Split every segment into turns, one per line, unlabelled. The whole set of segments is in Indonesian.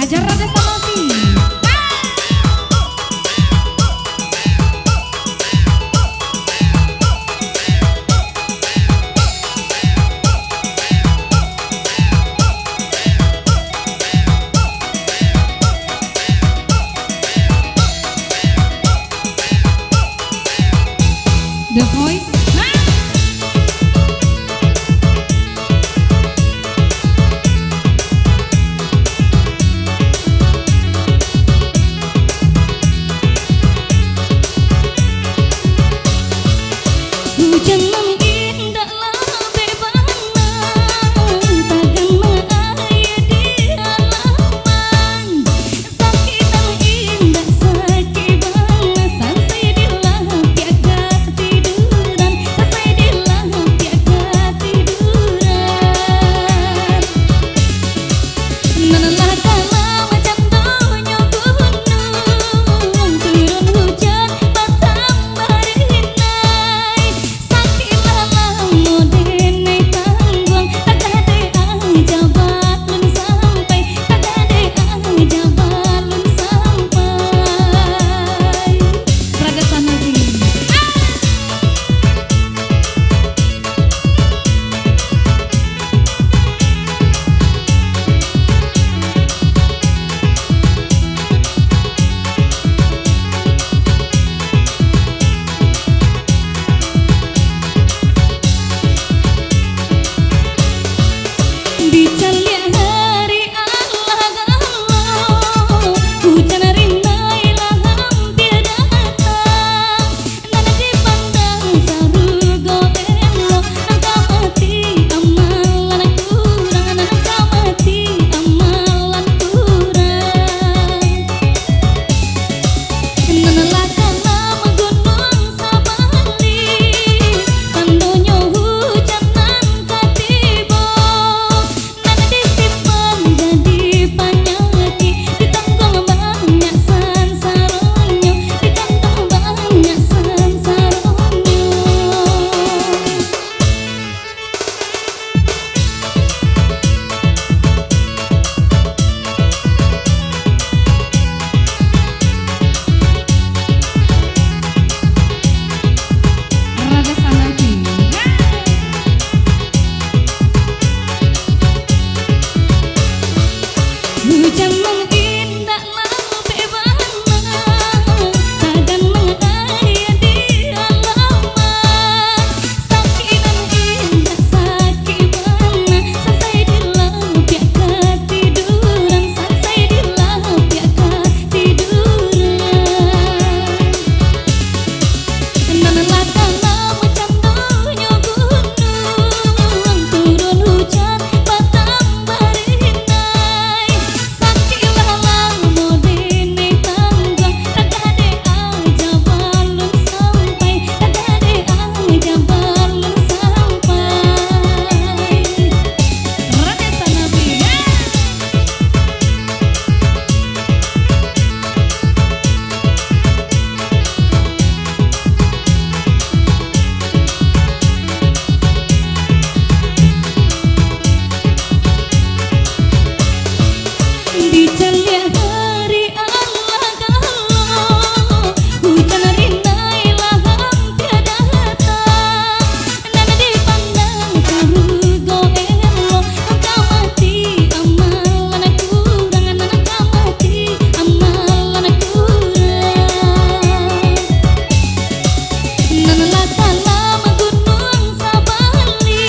Hajar Rada Samasi. The Voice. Hujan mengindahlah bebana, takkan mengair di halaman. Sakitan indah sakibana, sampai di lapiak ketiduran, sampai di lapiak ketiduran. Nanalah kala macam donyo gunung, turun hujan batang barinai. Sakilah modene tangguang, tagade aja balun sampai, tagade aja balun sampai. Rada Samasi. Bicarnya hari Allah galau, hujan rindai lah hampir datang. Nana dipandang sarugo elo, nangka mati amalan kurang, nangka mati amalan kurang. Nana lakala menggunung sabali, tandonyo hujanan katibo. Nana disimpan jadi panyaki, ditanggung banyak sansaronyo, ditanggung banyak sansaronyo. Rada Samasi. Hujan mengindahlah bebana, takkan mengair di halaman. Sakitan indah sakibana, sampai di lapiak ketiduran, sampai di lapiak ketiduran. Nanalah kala macam donyo gunung, turun hujan batang barinai. Sakilah modene tangguang, tagade aja balun sampai, tagade aja balun sampai. Rada Samasi. Bicarnya hari Allah galau, hujan rindai lah hampir datang. Nana dipandang sarugo elo, nangka mati amalan kurang, nangka mati amalan kurang. Nanalah kala menggunung sabali,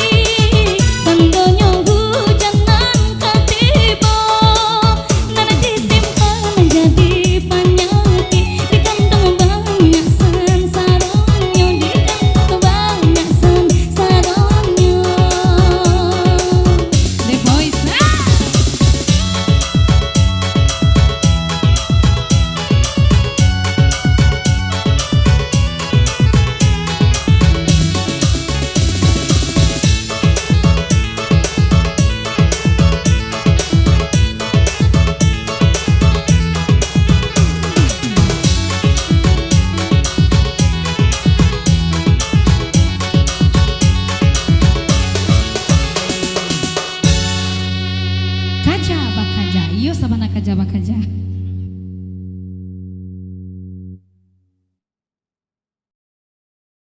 tandonyo hujanan katibo. Nana disimpan jadi panyaki, ditanggung banyak sansaronyo, ditanggung banyak sansaronyo. The Voice. Kaja Bakaja. Yuk sama nak kaja bakaja.